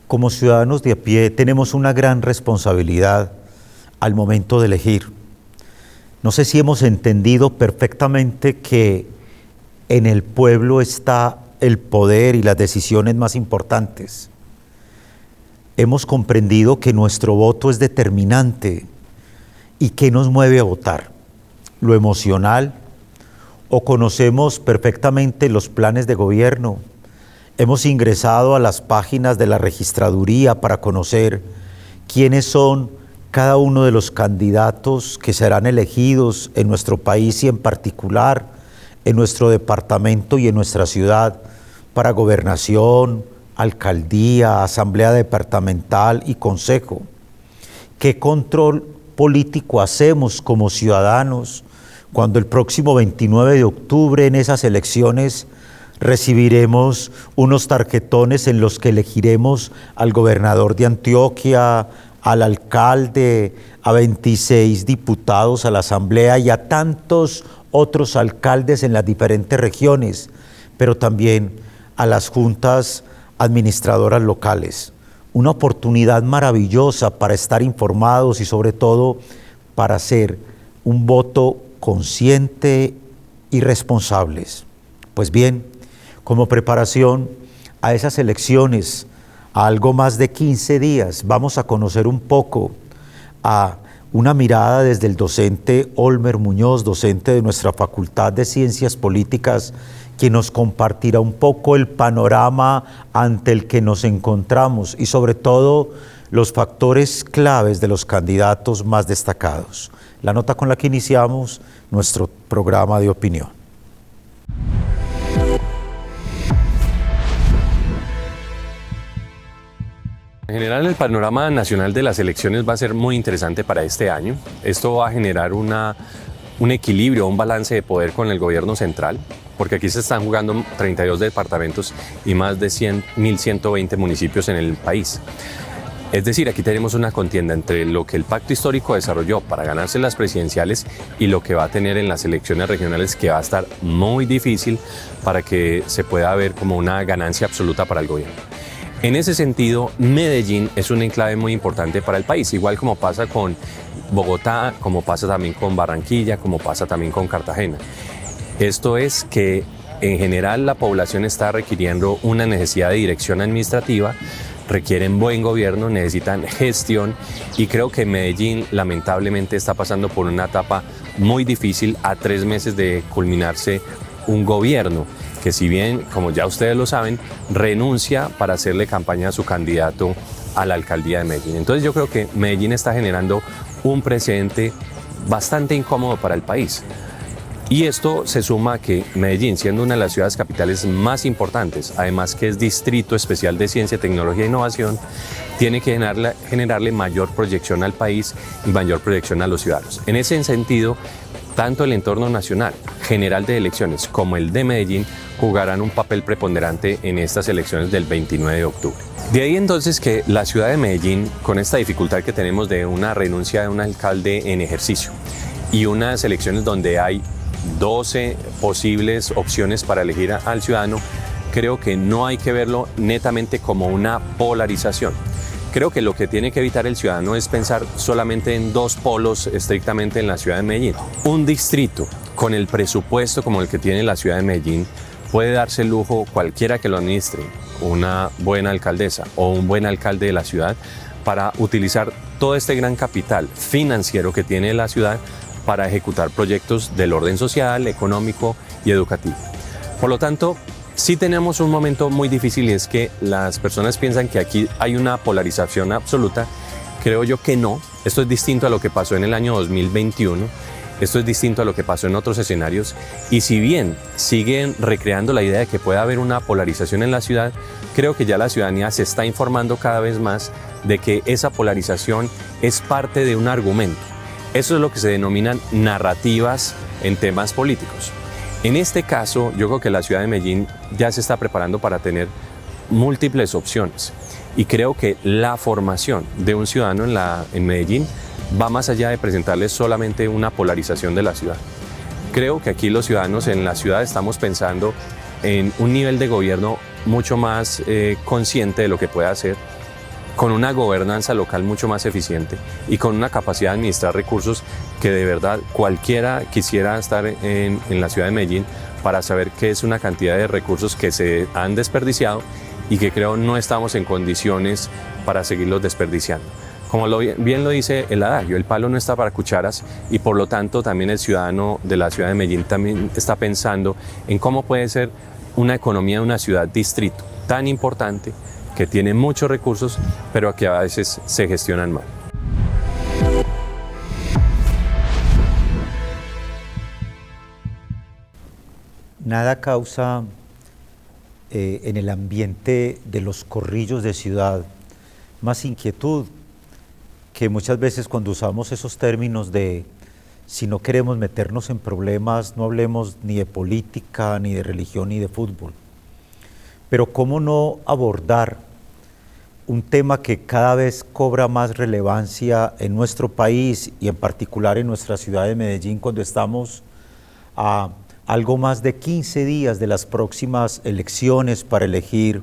Como ciudadanos de a pie tenemos una gran responsabilidad al momento de elegir. No sé si hemos entendido perfectamente que en el pueblo está el poder y las decisiones más importantes. Hemos comprendido que nuestro voto es determinante. ¿Y qué nos mueve a votar? ¿Lo emocional? ¿O conocemos perfectamente los planes de gobierno? Hemos ingresado a las páginas de la registraduría para conocer quiénes son cada uno de los candidatos que serán elegidos en nuestro país y en particular en nuestro departamento y en nuestra ciudad para gobernación, alcaldía, asamblea departamental y consejo. ¿Qué control político hacemos como ciudadanos cuando el próximo 29 de octubre en esas elecciones recibiremos unos tarjetones en los que elegiremos al gobernador de Antioquia, al alcalde, a 26 diputados a la asamblea y a tantos otros alcaldes en las diferentes regiones, pero también a las juntas administradoras locales? Una oportunidad maravillosa para estar informados y sobre todo para hacer un voto consciente y responsables. Pues bien, como preparación a esas elecciones, a algo más de 15 días, vamos a conocer un poco a una mirada desde el docente Olmer Muñoz, docente de nuestra Facultad de Ciencias Políticas, quien nos compartirá un poco el panorama ante el que nos encontramos y sobre todo los factores claves de los candidatos más destacados. La nota con la que iniciamos nuestro programa de opinión. En general, el panorama nacional de las elecciones va a ser muy interesante para este año. Esto va a generar un equilibrio, un balance de poder con el gobierno central, porque aquí se están jugando 32 departamentos y más de 1.120 municipios en el país. Es decir, aquí tenemos una contienda entre lo que el pacto histórico desarrolló para ganarse las presidenciales y lo que va a tener en las elecciones regionales, que va a estar muy difícil para que se pueda ver como una ganancia absoluta para el gobierno. En ese sentido, Medellín es un enclave muy importante para el país, igual como pasa con Bogotá, como pasa también con Barranquilla, como pasa también con Cartagena. Esto es que en general la población está requiriendo una necesidad de dirección administrativa, requieren buen gobierno, necesitan gestión y creo que Medellín lamentablemente está pasando por una etapa muy difícil a 3 meses de culminarse un gobierno que, si bien, como ya ustedes lo saben, renuncia para hacerle campaña a su candidato a la alcaldía de Medellín. Entonces yo creo que Medellín está generando un precedente bastante incómodo para el país. Y esto se suma a que Medellín, siendo una de las ciudades capitales más importantes, además que es distrito especial de ciencia, tecnología e innovación, tiene que generarle mayor proyección al país y mayor proyección a los ciudadanos. En ese sentido, tanto el entorno nacional, general de elecciones, como el de Medellín jugarán un papel preponderante en estas elecciones del 29 de octubre. De ahí entonces que la ciudad de Medellín, con esta dificultad que tenemos de una renuncia de un alcalde en ejercicio y unas elecciones donde hay 12 posibles opciones para elegir al ciudadano, creo que no hay que verlo netamente como una polarización. Creo que lo que tiene que evitar el ciudadano es pensar solamente en 2 polos estrictamente en la ciudad de Medellín. Un distrito con el presupuesto como el que tiene la ciudad de Medellín puede darse el lujo, cualquiera que lo administre, una buena alcaldesa o un buen alcalde de la ciudad, para utilizar todo este gran capital financiero que tiene la ciudad para ejecutar proyectos del orden social, económico y educativo. Por lo tanto, sí tenemos un momento muy difícil y es que las personas piensan que aquí hay una polarización absoluta. Creo yo que no. Esto es distinto a lo que pasó en el año 2021. Esto es distinto a lo que pasó en otros escenarios. Y si bien siguen recreando la idea de que puede haber una polarización en la ciudad, creo que ya la ciudadanía se está informando cada vez más de que esa polarización es parte de un argumento. Eso es lo que se denominan narrativas en temas políticos. En este caso, yo creo que la ciudad de Medellín ya se está preparando para tener múltiples opciones. Y creo que la formación de un ciudadano en Medellín va más allá de presentarles solamente una polarización de la ciudad. Creo que aquí los ciudadanos en la ciudad estamos pensando en un nivel de gobierno mucho más consciente de lo que puede hacer, con una gobernanza local mucho más eficiente y con una capacidad de administrar recursos que de verdad cualquiera quisiera estar en la ciudad de Medellín para saber qué es una cantidad de recursos que se han desperdiciado y que creo no estamos en condiciones para seguirlos desperdiciando. Como bien lo dice el adagio, el palo no está para cucharas y por lo tanto también el ciudadano de la ciudad de Medellín también está pensando en cómo puede ser una economía de una ciudad distrito tan importante que tiene muchos recursos pero que a veces se gestionan mal. Nada causa en el ambiente de los corrillos de ciudad más inquietud que muchas veces cuando usamos esos términos de si no queremos meternos en problemas, no hablemos ni de política, ni de religión, ni de fútbol. Pero ¿cómo no abordar un tema que cada vez cobra más relevancia en nuestro país y en particular en nuestra ciudad de Medellín cuando estamos a algo más de 15 días de las próximas elecciones para elegir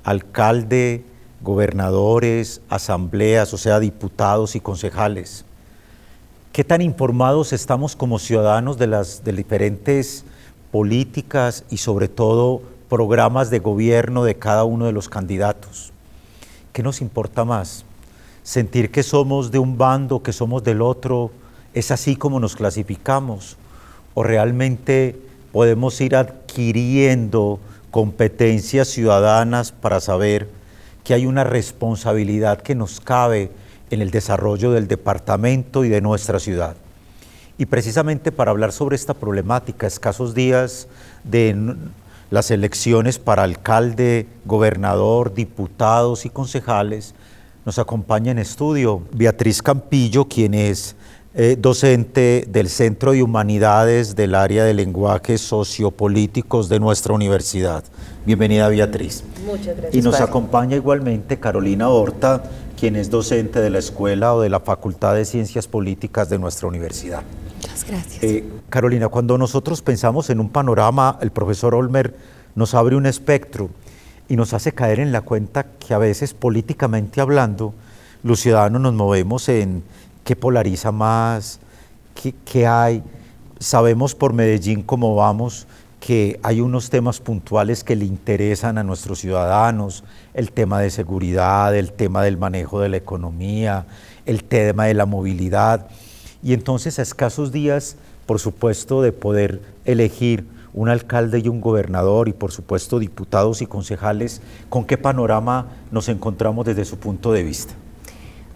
alcalde, gobernadores, asambleas, o sea, diputados y concejales? ¿Qué tan informados estamos como ciudadanos de las diferentes políticas y sobre todo programas de gobierno de cada uno de los candidatos? ¿Qué nos importa más? ¿Sentir que somos de un bando, que somos del otro? ¿Es así como nos clasificamos? ¿O realmente podemos ir adquiriendo competencias ciudadanas para saber que hay una responsabilidad que nos cabe en el desarrollo del departamento y de nuestra ciudad? Y precisamente para hablar sobre esta problemática, escasos días de las elecciones para alcalde, gobernador, diputados y concejales, nos acompaña en estudio Beatriz Campillo, quien es docente del Centro de Humanidades del área de lenguajes sociopolíticos de nuestra universidad. Bienvenida, Beatriz. Muchas gracias. Y nos acompaña igualmente Carolina Horta, quien es docente de la Escuela o de la Facultad de Ciencias Políticas de nuestra universidad. Muchas gracias. Carolina, cuando nosotros pensamos en un panorama, el profesor Olmer nos abre un espectro y nos hace caer en la cuenta que a veces políticamente hablando, los ciudadanos nos movemos en qué polariza más, qué hay. Sabemos por Medellín cómo vamos, que hay unos temas puntuales que le interesan a nuestros ciudadanos, el tema de seguridad, el tema del manejo de la economía, el tema de la movilidad. Y entonces a escasos días, por supuesto, de poder elegir un alcalde y un gobernador y por supuesto diputados y concejales, ¿con qué panorama nos encontramos desde su punto de vista?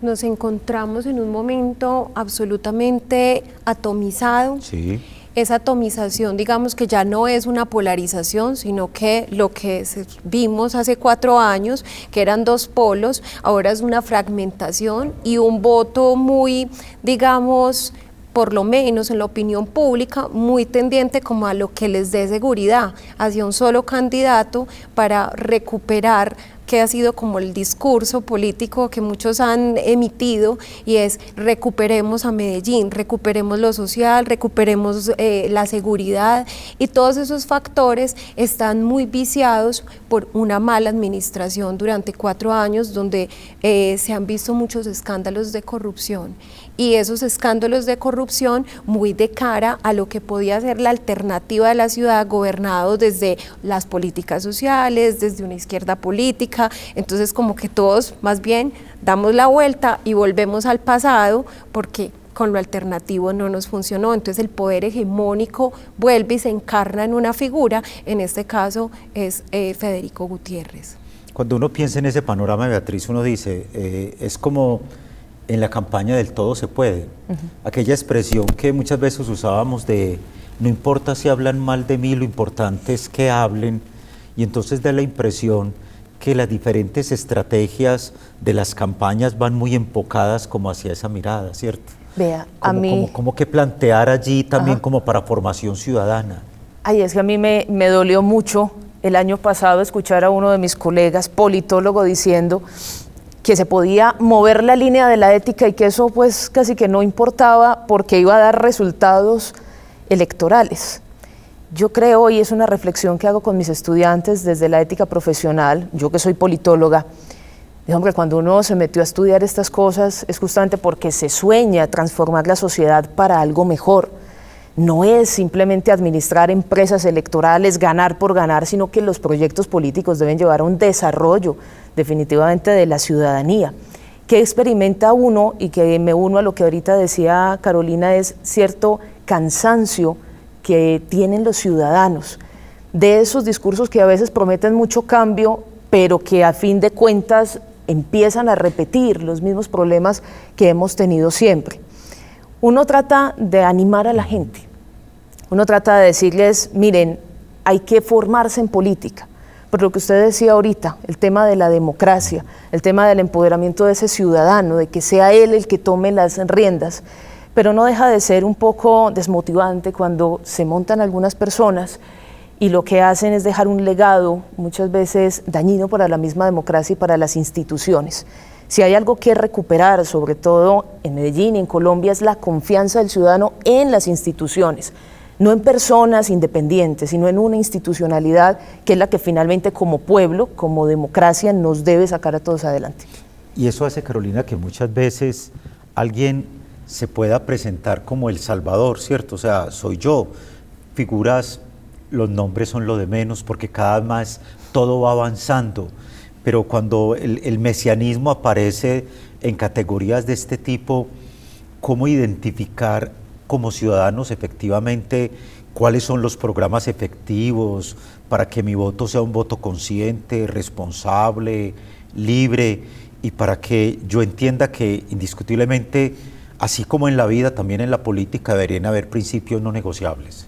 Nos encontramos en un momento absolutamente atomizado. Sí. Esa atomización, digamos que ya no es una polarización, sino que lo que vimos hace 4 años, que eran 2 polos, ahora es una fragmentación y un voto muy, digamos, por lo menos en la opinión pública, muy tendiente como a lo que les dé seguridad, hacia un solo candidato para recuperar que ha sido como el discurso político que muchos han emitido, y es recuperemos a Medellín, recuperemos lo social, recuperemos la seguridad, y todos esos factores están muy viciados por una mala administración durante 4 años donde se han visto muchos escándalos de corrupción, y esos escándalos de corrupción muy de cara a lo que podía ser la alternativa de la ciudad, gobernado desde las políticas sociales, desde una izquierda política. Entonces como que todos más bien damos la vuelta y volvemos al pasado porque con lo alternativo no nos funcionó. Entonces el poder hegemónico vuelve y se encarna en una figura, en este caso es Federico Gutiérrez. Cuando uno piensa en ese panorama, Beatriz, uno dice, es como en la campaña del todo se puede, aquella expresión que muchas veces usábamos de no importa si hablan mal de mí, lo importante es que hablen, y entonces da la impresión que las diferentes estrategias de las campañas van muy enfocadas como hacia esa mirada, ¿cierto? Vea, como, a mí... Como que plantear allí también como para formación ciudadana. Ay, es que a mí me dolió mucho el año pasado escuchar a uno de mis colegas, politólogo, diciendo que se podía mover la línea de la ética y que eso pues casi que no importaba porque iba a dar resultados electorales. Yo creo, y es una reflexión que hago con mis estudiantes desde la ética profesional, yo que soy politóloga, Dijo que cuando uno se metió a estudiar estas cosas es justamente porque se sueña transformar la sociedad para algo mejor. No es simplemente administrar empresas electorales, ganar por ganar, sino que los proyectos políticos deben llevar a un desarrollo definitivamente de la ciudadanía. ¿Qué experimenta uno? Y que me uno a lo que ahorita decía Carolina, es cierto cansancio que tienen los ciudadanos de esos discursos que a veces prometen mucho cambio, pero que a fin de cuentas empiezan a repetir los mismos problemas que hemos tenido siempre. Uno trata de animar a la gente, uno trata de decirles, miren, hay que formarse en política, por lo que usted decía ahorita, el tema de la democracia, el tema del empoderamiento de ese ciudadano, de que sea él el que tome las riendas, pero no deja de ser un poco desmotivante cuando se montan algunas personas y lo que hacen es dejar un legado muchas veces dañino para la misma democracia y para las instituciones. Si hay algo que recuperar, sobre todo en Medellín y en Colombia, es la confianza del ciudadano en las instituciones, no en personas independientes, sino en una institucionalidad que es la que finalmente como pueblo, como democracia, nos debe sacar a todos adelante. Y eso hace, Carolina, que muchas veces alguien se pueda presentar como el Salvador, ¿cierto? O sea, soy yo, figuras, los nombres son lo de menos porque cada vez más todo va avanzando, pero cuando el mesianismo aparece en categorías de este tipo, ¿cómo identificar como ciudadanos efectivamente cuáles son los programas efectivos para que mi voto sea un voto consciente, responsable, libre, y para que yo entienda que indiscutiblemente, así como en la vida, también en la política deberían haber principios no negociables?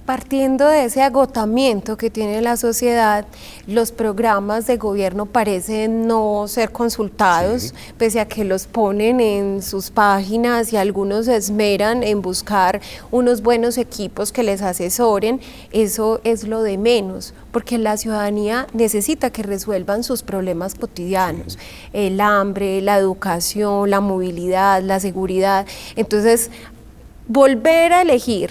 Partiendo de ese agotamiento que tiene la sociedad, los programas de gobierno parecen no ser consultados, sí, pese a que los ponen en sus páginas y algunos se esmeran en buscar unos buenos equipos que les asesoren. Eso es lo de menos, porque la ciudadanía necesita que resuelvan sus problemas cotidianos, el hambre, la educación, la movilidad, la seguridad. Entonces, volver a elegir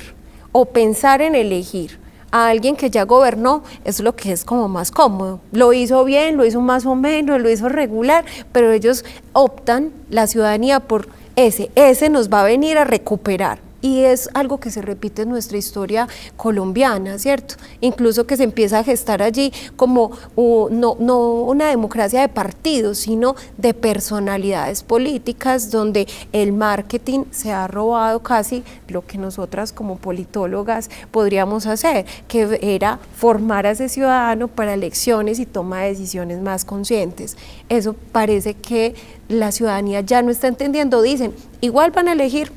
o pensar en elegir a alguien que ya gobernó es lo que es como más cómodo. Lo hizo bien, lo hizo más o menos, lo hizo regular, pero ellos optan, la ciudadanía, por ese nos va a venir a recuperar. Y es algo que se repite en nuestra historia colombiana, ¿cierto? Incluso que se empieza a gestar allí como no una democracia de partidos, sino de personalidades políticas, donde el marketing se ha robado casi lo que nosotras como politólogas podríamos hacer, que era formar a ese ciudadano para elecciones y toma de decisiones más conscientes. Eso parece que la ciudadanía ya no está entendiendo. Dicen, igual van a elegir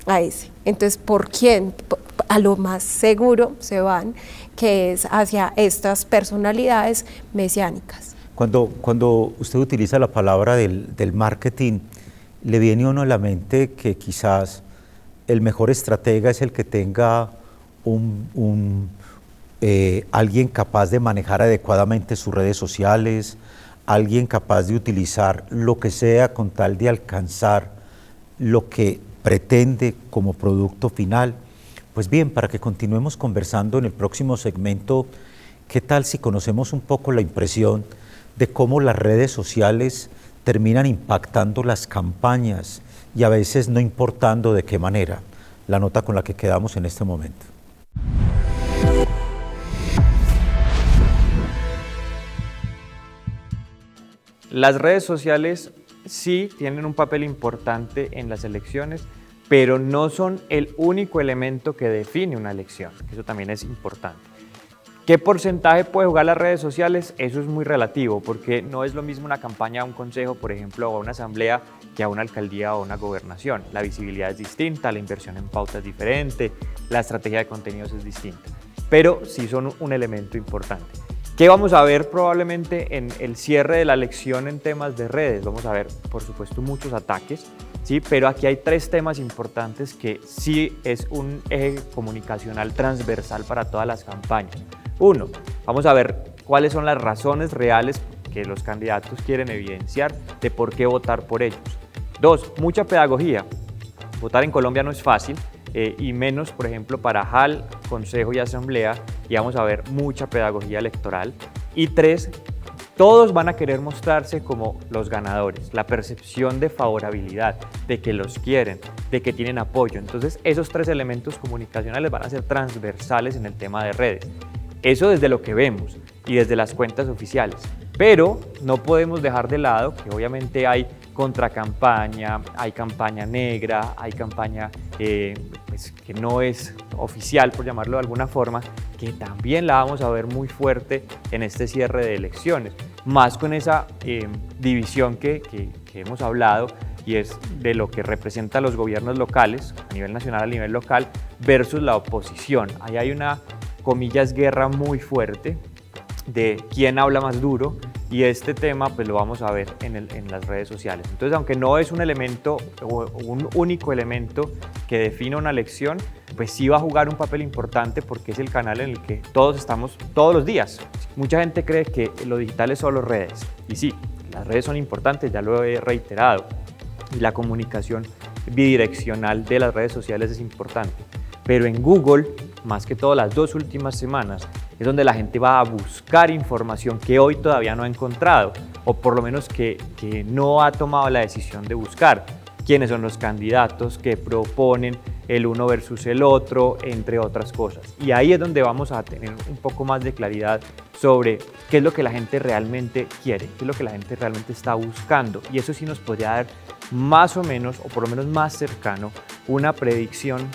a ese. Entonces, ¿por quién? A lo más seguro se van, que es hacia estas personalidades mesiánicas. Cuando usted utiliza la palabra del marketing, ¿le viene a uno a la mente que quizás el mejor estratega es el que tenga alguien capaz de manejar adecuadamente sus redes sociales, alguien capaz de utilizar lo que sea con tal de alcanzar lo que pretende como producto final? Pues bien, para que continuemos conversando en el próximo segmento, ¿qué tal si conocemos un poco la impresión de cómo las redes sociales terminan impactando las campañas y a veces no importando de qué manera? La nota con la que quedamos en este momento. Las redes sociales sí tienen un papel importante en las elecciones, pero no son el único elemento que define una elección. Eso también es importante. ¿Qué porcentaje puede jugar las redes sociales? Eso es muy relativo, porque no es lo mismo una campaña a un consejo, por ejemplo, o a una asamblea, que a una alcaldía o a una gobernación. La visibilidad es distinta, la inversión en pauta es diferente, la estrategia de contenidos es distinta, pero sí son un elemento importante. ¿Qué vamos a ver probablemente en el cierre de la elección en temas de redes? Vamos a ver, por supuesto, muchos ataques, ¿sí? Pero aquí hay tres temas importantes que sí es un eje comunicacional transversal para todas las campañas. Uno, vamos a ver cuáles son las razones reales que los candidatos quieren evidenciar de por qué votar por ellos. Dos, mucha pedagogía. Votar en Colombia no es fácil, y menos, por ejemplo, para JAL, Consejo y Asamblea, y vamos a ver mucha pedagogía electoral. Y tres, todos van a querer mostrarse como los ganadores, la percepción de favorabilidad, de que los quieren, de que tienen apoyo. Entonces, esos 3 elementos comunicacionales van a ser transversales en el tema de redes. Eso desde lo que vemos y desde las cuentas oficiales. Pero no podemos dejar de lado que obviamente hay contracampaña, hay campaña negra, hay campaña pues, que no es oficial, por llamarlo de alguna forma, que también la vamos a ver muy fuerte en este cierre de elecciones, más con esa división que hemos hablado, y es de lo que representan los gobiernos locales, a nivel nacional, a nivel local, versus la oposición. Ahí hay una, comillas, guerra muy fuerte de quién habla más duro, y este tema pues lo vamos a ver en las redes sociales. Entonces, aunque no es un elemento o un único elemento que defina una elección, pues sí va a jugar un papel importante porque es el canal en el que todos estamos todos los días. Mucha gente cree que lo digital es solo redes, y sí, las redes son importantes, ya lo he reiterado, y la comunicación bidireccional de las redes sociales es importante, pero en Google, más que todo las 2 últimas semanas, es donde la gente va a buscar información que hoy todavía no ha encontrado, o por lo menos que no ha tomado la decisión de buscar. Quiénes son los candidatos que proponen el uno versus el otro, entre otras cosas. Y ahí es donde vamos a tener un poco más de claridad sobre qué es lo que la gente realmente quiere, qué es lo que la gente realmente está buscando. Y eso sí nos podría dar más o menos, o por lo menos más cercano, una predicción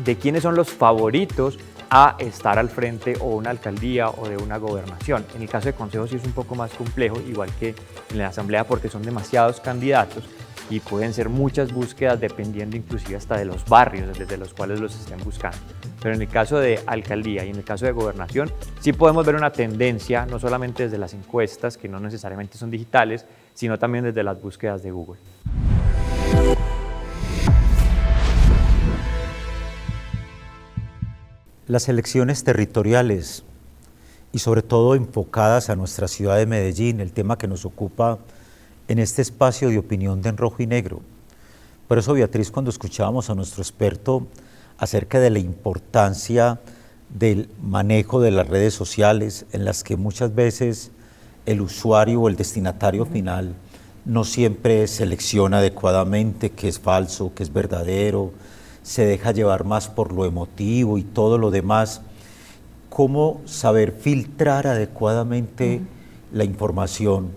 de quiénes son los favoritos a estar al frente o una alcaldía o de una gobernación. En el caso de consejos sí es un poco más complejo, igual que en la asamblea, porque son demasiados candidatos y pueden ser muchas búsquedas dependiendo inclusive hasta de los barrios desde los cuales los estén buscando. Pero en el caso de alcaldía y en el caso de gobernación sí podemos ver una tendencia, no solamente desde las encuestas, que no necesariamente son digitales, sino también desde las búsquedas de Google. Las elecciones territoriales y sobre todo enfocadas a nuestra ciudad de Medellín, el tema que nos ocupa en este espacio de opinión de En Rojo y Negro. Por eso, Beatriz, cuando escuchábamos a nuestro experto acerca de la importancia del manejo de las redes sociales, en las que muchas veces el usuario o el destinatario final no siempre selecciona adecuadamente qué es falso, qué es verdadero, se deja llevar más por lo emotivo y todo lo demás. ¿Cómo saber filtrar adecuadamente la información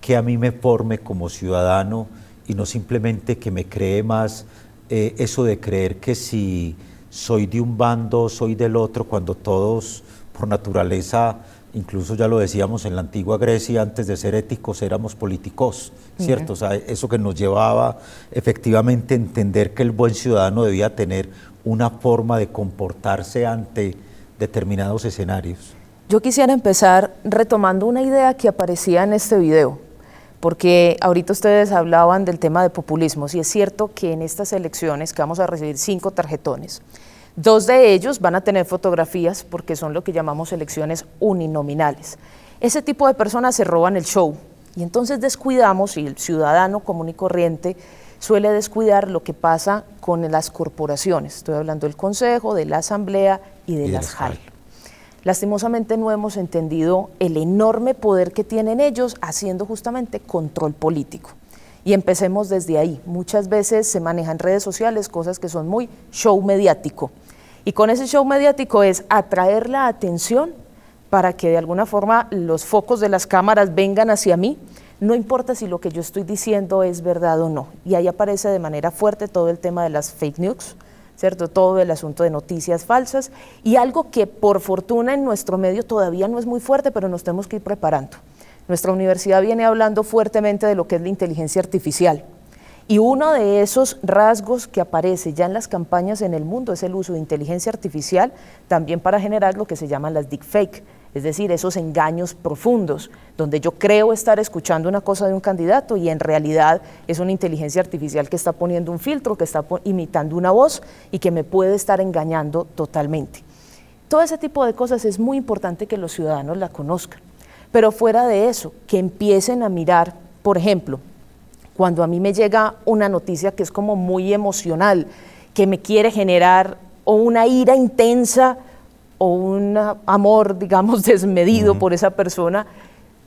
que a mí me forme como ciudadano y no simplemente que me cree más eso de creer que si soy de un bando, soy del otro, cuando todos por naturaleza, incluso ya lo decíamos en la antigua Grecia, antes de ser éticos éramos políticos, ¿cierto? O sea, eso que nos llevaba efectivamente a entender que el buen ciudadano debía tener una forma de comportarse ante determinados escenarios. Yo quisiera empezar retomando una idea que aparecía en este video, porque ahorita ustedes hablaban del tema de populismos, y es cierto que en estas elecciones que vamos a recibir 5 tarjetones, 2 de ellos van a tener fotografías porque son lo que llamamos elecciones uninominales. Ese tipo de personas se roban el show y entonces descuidamos, y el ciudadano común y corriente suele descuidar lo que pasa con las corporaciones. Estoy hablando del Consejo, de la Asamblea y de las JAL. Lastimosamente no hemos entendido el enorme poder que tienen ellos haciendo justamente control político. Y empecemos desde ahí. Muchas veces se manejan redes sociales cosas que son muy show mediático. Y con ese show mediático es atraer la atención para que de alguna forma los focos de las cámaras vengan hacia mí, no importa si lo que yo estoy diciendo es verdad o no. Y ahí aparece de manera fuerte todo el tema de las fake news, ¿cierto? Todo el asunto de noticias falsas, y algo que por fortuna en nuestro medio todavía no es muy fuerte, pero nos tenemos que ir preparando. Nuestra universidad viene hablando fuertemente de lo que es la inteligencia artificial. Y uno de esos rasgos que aparece ya en las campañas en el mundo es el uso de inteligencia artificial también para generar lo que se llaman las deepfake, es decir, esos engaños profundos, donde yo creo estar escuchando una cosa de un candidato y en realidad es una inteligencia artificial que está poniendo un filtro, que está imitando una voz y que me puede estar engañando totalmente. Todo ese tipo de cosas es muy importante que los ciudadanos la conozcan, pero fuera de eso, que empiecen a mirar, por ejemplo, cuando a mí me llega una noticia que es como muy emocional, que me quiere generar o una ira intensa o un amor, digamos, desmedido por esa persona,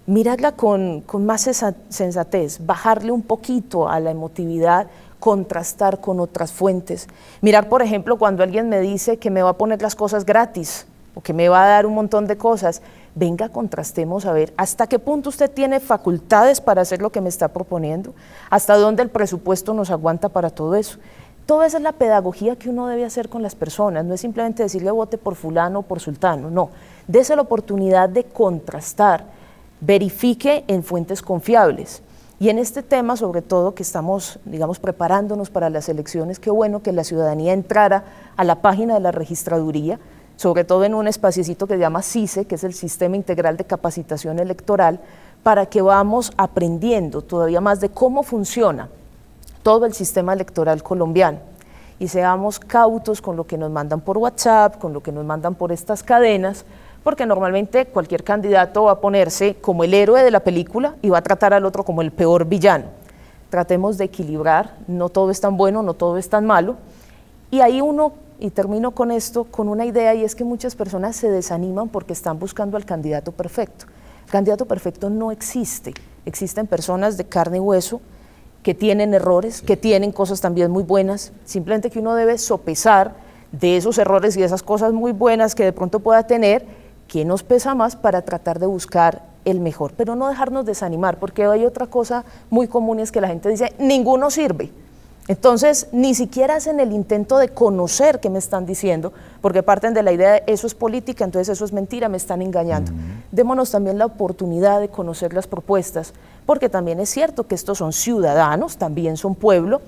mirarla con más sensatez, bajarle un poquito a la emotividad, contrastar con otras fuentes. Mirar, por ejemplo, cuando alguien me dice que me va a poner las cosas gratis o que me va a dar un montón de cosas, venga, contrastemos a ver hasta qué punto usted tiene facultades para hacer lo que me está proponiendo, hasta dónde el presupuesto nos aguanta para todo eso. Toda esa es la pedagogía que uno debe hacer con las personas, no es simplemente decirle vote por fulano o por sultano, no, dése la oportunidad de contrastar, verifique en fuentes confiables. Y en este tema, sobre todo, que estamos, digamos, preparándonos para las elecciones, qué bueno que la ciudadanía entrara a la página de la registraduría, sobre todo en un espaciecito que se llama CICE, que es el Sistema Integral de Capacitación Electoral, para que vamos aprendiendo todavía más de cómo funciona todo el sistema electoral colombiano y seamos cautos con lo que nos mandan por WhatsApp, con lo que nos mandan por estas cadenas, porque normalmente cualquier candidato va a ponerse como el héroe de la película y va a tratar al otro como el peor villano. Tratemos de equilibrar, no todo es tan bueno, no todo es tan malo, y ahí uno, y termino con esto, con una idea, y es que muchas personas se desaniman porque están buscando al candidato perfecto. El candidato perfecto no existe, existen personas de carne y hueso que tienen errores, que tienen cosas también muy buenas, simplemente que uno debe sopesar de esos errores y de esas cosas muy buenas que de pronto pueda tener, qué nos pesa más para tratar de buscar el mejor, pero no dejarnos desanimar, porque hay otra cosa muy común, es que la gente dice, ninguno sirve. Entonces, ni siquiera hacen el intento de conocer qué me están diciendo, porque parten de la idea de eso es política, entonces eso es mentira, me están engañando. Démonos también la oportunidad de conocer las propuestas, porque también es cierto que estos son ciudadanos, también son pueblo,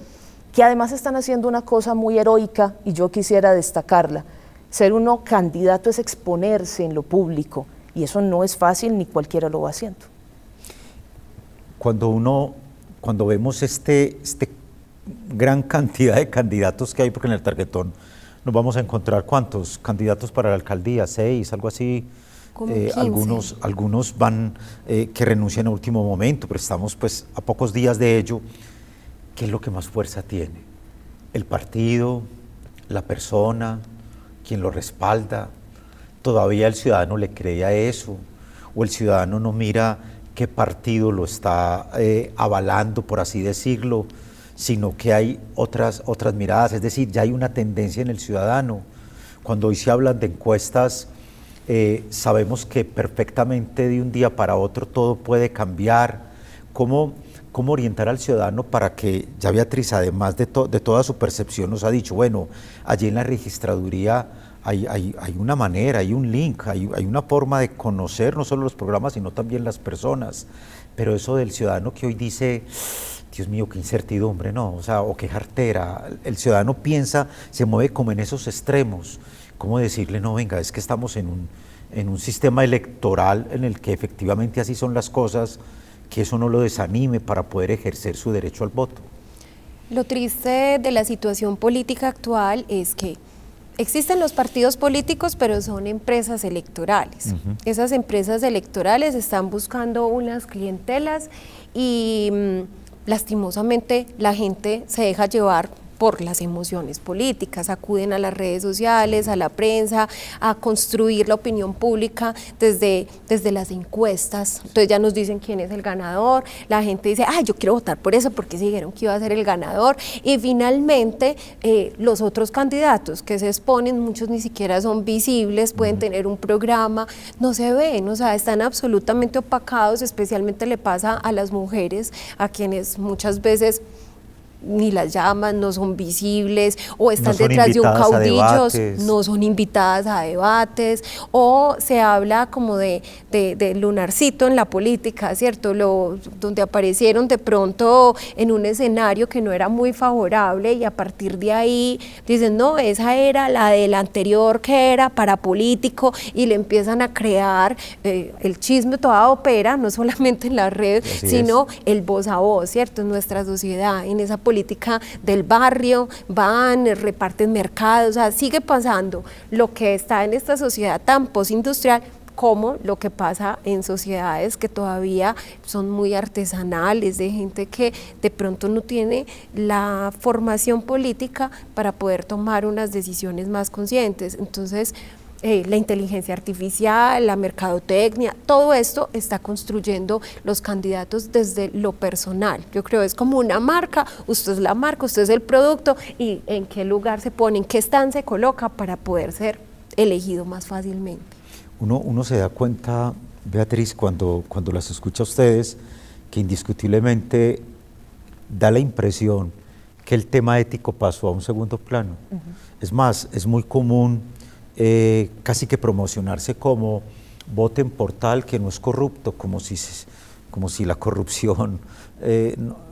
que además están haciendo una cosa muy heroica y yo quisiera destacarla. Ser uno candidato es exponerse en lo público y eso no es fácil ni cualquiera lo va haciendo. Cuando vemos este gran cantidad de candidatos que hay, porque en el tarjetón nos vamos a encontrar ¿cuántos candidatos para la alcaldía? 6, algo así. Como 15. Algunos van que renuncian a último momento, pero estamos pues a pocos días de ello. ¿Qué es lo que más fuerza tiene? ¿El partido? ¿La persona? ¿Quién lo respalda? ¿Todavía el ciudadano le cree a eso? ¿O el ciudadano no mira qué partido lo está avalando, por así decirlo, sino que hay otras miradas? Es decir, ya hay una tendencia en el ciudadano. Cuando hoy se hablan de encuestas, sabemos que perfectamente de un día para otro todo puede cambiar. ¿Cómo orientar al ciudadano para que, ya Beatriz, además de toda su percepción, nos ha dicho, bueno, allí en la registraduría hay una manera, hay un link, hay una forma de conocer no solo los programas, sino también las personas, pero eso del ciudadano que hoy dice, Dios mío, qué incertidumbre, ¿no? O sea, o qué jartera, el ciudadano piensa, se mueve como en esos extremos. ¿Cómo decirle, no, venga, es que estamos en un sistema electoral en el que efectivamente así son las cosas, que eso no lo desanime para poder ejercer su derecho al voto? Lo triste de la situación política actual es que existen los partidos políticos, pero son empresas electorales. Esas empresas electorales están buscando unas clientelas y lastimosamente la gente se deja llevar por las emociones políticas, acuden a las redes sociales, a la prensa, a construir la opinión pública desde las encuestas. Entonces ya nos dicen quién es el ganador, la gente dice, yo quiero votar por eso porque se dijeron que iba a ser el ganador, y finalmente los otros candidatos que se exponen, muchos ni siquiera son visibles, pueden tener un programa, no se ven, o sea, están absolutamente opacados, especialmente le pasa a las mujeres, a quienes muchas veces ni las llaman, no son visibles, o están detrás de un caudillo, no son invitadas a debates, o se habla como de lunarcito en la política, ¿cierto? Donde aparecieron de pronto en un escenario que no era muy favorable y a partir de ahí dicen, no, esa era la del anterior que era parapolítico, y le empiezan a crear el chisme, toda ópera, no solamente en las redes, sino el voz a voz, ¿cierto? En nuestra sociedad, en esa política del barrio, van, reparten mercados, o sea, sigue pasando lo que está en esta sociedad tan postindustrial como lo que pasa en sociedades que todavía son muy artesanales, de gente que de pronto no tiene la formación política para poder tomar unas decisiones más conscientes. Entonces, la inteligencia artificial, la mercadotecnia, todo esto está construyendo los candidatos desde lo personal. Yo creo que es como una marca, usted es la marca, usted es el producto y en qué lugar se pone, en qué stand se coloca para poder ser elegido más fácilmente. Uno se da cuenta, Beatriz, cuando las escucha a ustedes, que indiscutiblemente da la impresión que el tema ético pasó a un segundo plano. Es más, es muy común casi que promocionarse como voten por tal que no es corrupto, como si la corrupción,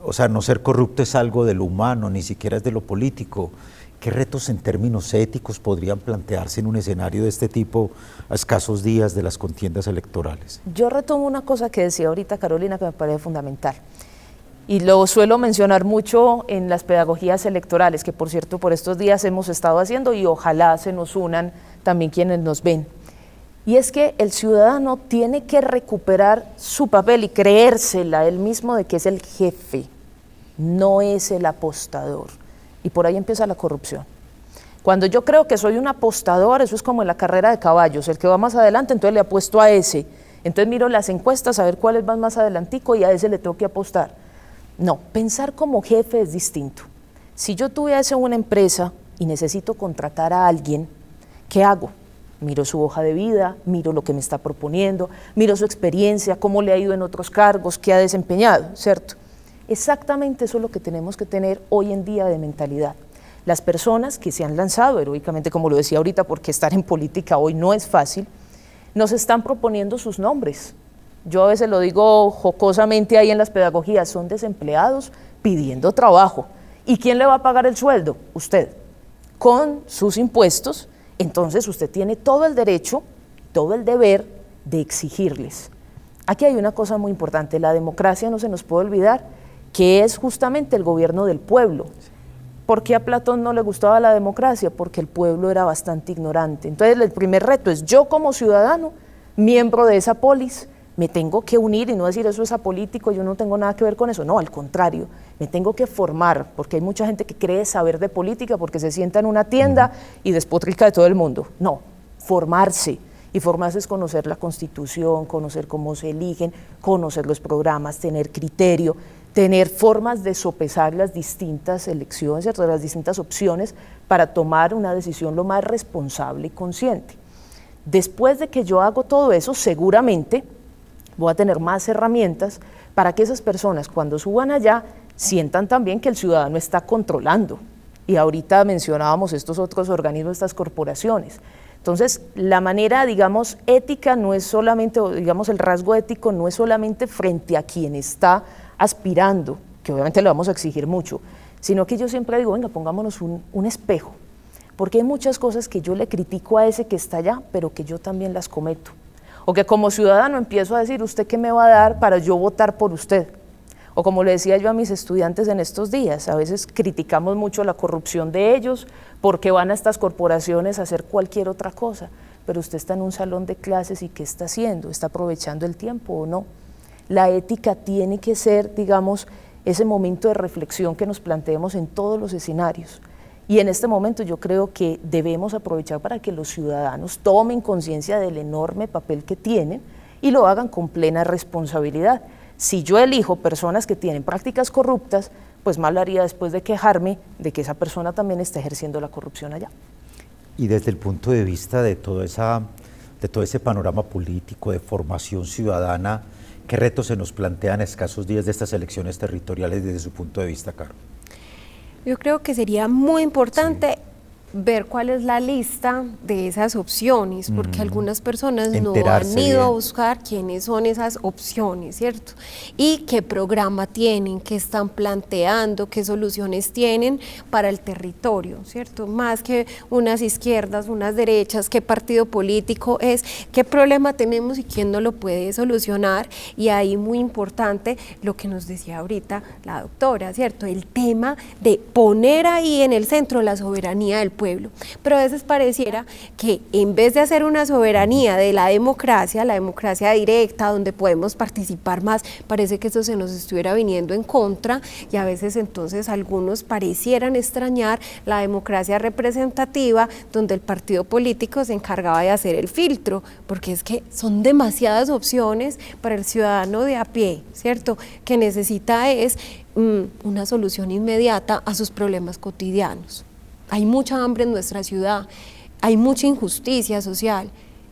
o sea, no ser corrupto es algo de lo humano, ni siquiera es de lo político. ¿Qué retos en términos éticos podrían plantearse en un escenario de este tipo a escasos días de las contiendas electorales? Yo retomo una cosa que decía ahorita Carolina que me parece fundamental. Y lo suelo mencionar mucho en las pedagogías electorales, que por cierto por estos días hemos estado haciendo y ojalá se nos unan también quienes nos ven. Y es que el ciudadano tiene que recuperar su papel y creérsela él mismo de que es el jefe, no es el apostador. Y por ahí empieza la corrupción. Cuando yo creo que soy un apostador, eso es como en la carrera de caballos, el que va más adelante, entonces le apuesto a ese. Entonces miro las encuestas a ver cuáles van más adelantico y a ese le tengo que apostar. No, pensar como jefe es distinto. Si yo tuviese una empresa y necesito contratar a alguien, ¿qué hago? Miro su hoja de vida, miro lo que me está proponiendo, miro su experiencia, cómo le ha ido en otros cargos, qué ha desempeñado, ¿cierto? Exactamente eso es lo que tenemos que tener hoy en día de mentalidad. Las personas que se han lanzado heroicamente, como lo decía ahorita, porque estar en política hoy no es fácil, nos están proponiendo sus nombres. Yo a veces lo digo jocosamente ahí en las pedagogías, son desempleados pidiendo trabajo. ¿Y quién le va a pagar el sueldo? Usted. Con sus impuestos, entonces usted tiene todo el derecho, todo el deber de exigirles. Aquí hay una cosa muy importante, la democracia no se nos puede olvidar, que es justamente el gobierno del pueblo. ¿Por qué a Platón no le gustaba la democracia? Porque el pueblo era bastante ignorante. Entonces el primer reto es yo como ciudadano, miembro de esa polis, me tengo que unir y no decir eso es apolítico, yo no tengo nada que ver con eso. No, al contrario, me tengo que formar, porque hay mucha gente que cree saber de política porque se sienta en una tienda y despotrica de todo el mundo. No, formarse. Y formarse es conocer la Constitución, conocer cómo se eligen, conocer los programas, tener criterio, tener formas de sopesar las distintas elecciones, ¿cierto? Las distintas opciones para tomar una decisión lo más responsable y consciente. Después de que yo hago todo eso, seguramente voy a tener más herramientas para que esas personas cuando suban allá sientan también que el ciudadano está controlando. Y ahorita mencionábamos estos otros organismos, estas corporaciones. Entonces, la manera, digamos, ética no es solamente, digamos, el rasgo ético no es solamente frente a quien está aspirando, que obviamente le vamos a exigir mucho, sino que yo siempre digo, venga, pongámonos un espejo, porque hay muchas cosas que yo le critico a ese que está allá, pero que yo también las cometo. O que como ciudadano empiezo a decir, ¿usted qué me va a dar para yo votar por usted? O como le decía yo a mis estudiantes en estos días, a veces criticamos mucho la corrupción de ellos porque van a estas corporaciones a hacer cualquier otra cosa, pero usted está en un salón de clases y ¿qué está haciendo? ¿Está aprovechando el tiempo o no? La ética tiene que ser, digamos, ese momento de reflexión que nos planteemos en todos los escenarios. Y en este momento yo creo que debemos aprovechar para que los ciudadanos tomen conciencia del enorme papel que tienen y lo hagan con plena responsabilidad. Si yo elijo personas que tienen prácticas corruptas, pues mal haría después de quejarme de que esa persona también está ejerciendo la corrupción allá. Y desde el punto de vista de todo ese panorama político, de formación ciudadana, ¿qué retos se nos plantean a escasos días de estas elecciones territoriales desde su punto de vista, Caro? Yo creo que sería muy importante ver cuál es la lista de esas opciones, porque algunas personas no han ido a buscar quiénes son esas opciones, ¿cierto? Y qué programa tienen, qué están planteando, qué soluciones tienen para el territorio, ¿cierto? Más que unas izquierdas, unas derechas, qué partido político es, qué problema tenemos y quién no lo puede solucionar. Y ahí muy importante lo que nos decía ahorita la doctora, ¿cierto? El tema de poner ahí en el centro la soberanía del pueblo. Pero a veces pareciera que en vez de hacer una soberanía de la democracia directa, donde podemos participar más, parece que eso se nos estuviera viniendo en contra, y a veces entonces algunos parecieran extrañar la democracia representativa, donde el partido político se encargaba de hacer el filtro, porque es que son demasiadas opciones para el ciudadano de a pie, ¿cierto? Que necesita es una solución inmediata a sus problemas cotidianos. Hay mucha hambre en nuestra ciudad, hay mucha injusticia social.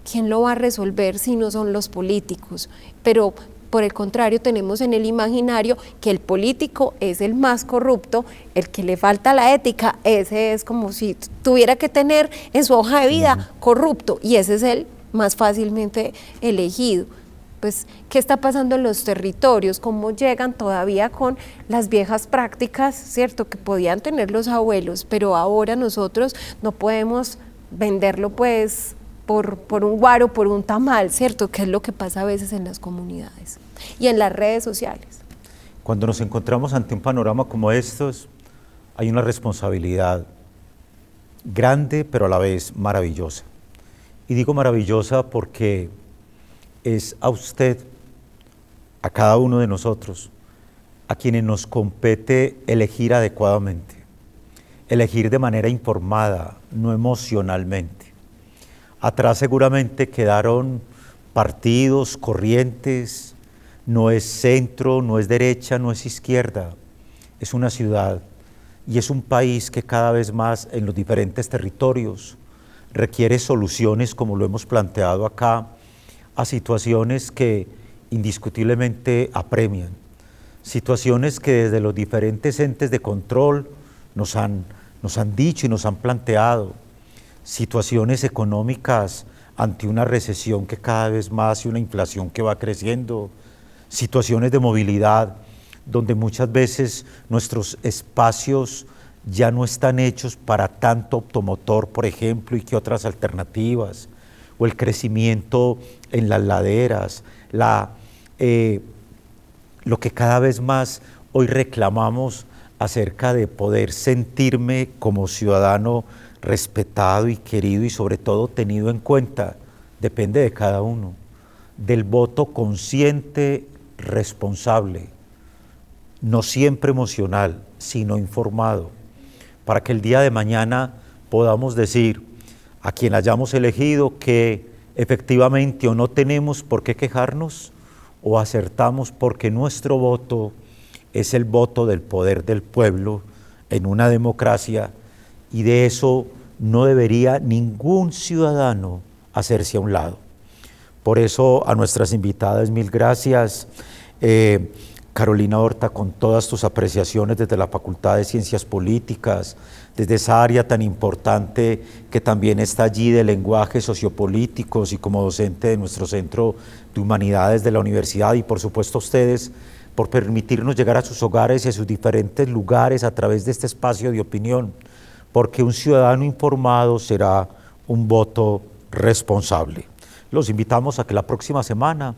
¿Quién lo va a resolver si no son los políticos? Pero por el contrario, tenemos en el imaginario que el político es el más corrupto, el que le falta la ética, ese es como si tuviera que tener en su hoja de vida corrupto, y ese es el más fácilmente elegido. Pues, ¿qué está pasando en los territorios? ¿Cómo llegan todavía con las viejas prácticas, cierto, que podían tener los abuelos, pero ahora nosotros no podemos venderlo pues por un guaro, por un tamal, cierto, que es lo que pasa a veces en las comunidades y en las redes sociales? Cuando nos encontramos ante un panorama como estos, hay una responsabilidad grande, pero a la vez maravillosa. Y digo maravillosa porque es a usted, a cada uno de nosotros, a quienes nos compete elegir adecuadamente, elegir de manera informada, no emocionalmente. Atrás seguramente quedaron partidos, corrientes, no es centro, no es derecha, no es izquierda, es una ciudad y es un país que cada vez más en los diferentes territorios requiere soluciones, como lo hemos planteado acá, a situaciones que indiscutiblemente apremian, situaciones que desde los diferentes entes de control nos han dicho y nos han planteado, situaciones económicas ante una recesión que cada vez más y una inflación que va creciendo, situaciones de movilidad donde muchas veces nuestros espacios ya no están hechos para tanto automotor, por ejemplo, y que otras alternativas, o el crecimiento en las laderas, lo que cada vez más hoy reclamamos acerca de poder sentirme como ciudadano respetado y querido y sobre todo tenido en cuenta, depende de cada uno, del voto consciente, responsable, no siempre emocional, sino informado, para que el día de mañana podamos decir a quien hayamos elegido que efectivamente o no tenemos por qué quejarnos o acertamos porque nuestro voto es el voto del poder del pueblo en una democracia, y de eso no debería ningún ciudadano hacerse a un lado. Por eso a nuestras invitadas, mil gracias. Carolina Horta, con todas tus apreciaciones desde la Facultad de Ciencias Políticas, desde esa área tan importante que también está allí de lenguajes sociopolíticos, y como docente de nuestro Centro de Humanidades de la Universidad, y por supuesto a ustedes por permitirnos llegar a sus hogares y a sus diferentes lugares a través de este espacio de opinión, porque un ciudadano informado será un voto responsable. Los invitamos a que la próxima semana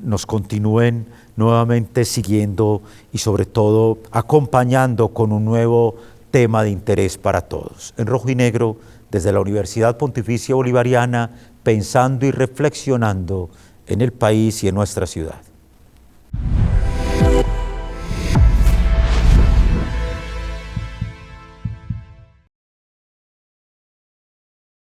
nos continúen nuevamente siguiendo y sobre todo acompañando con un nuevo tema de interés para todos. En Rojo y Negro, desde la Universidad Pontificia Bolivariana, pensando y reflexionando en el país y en nuestra ciudad.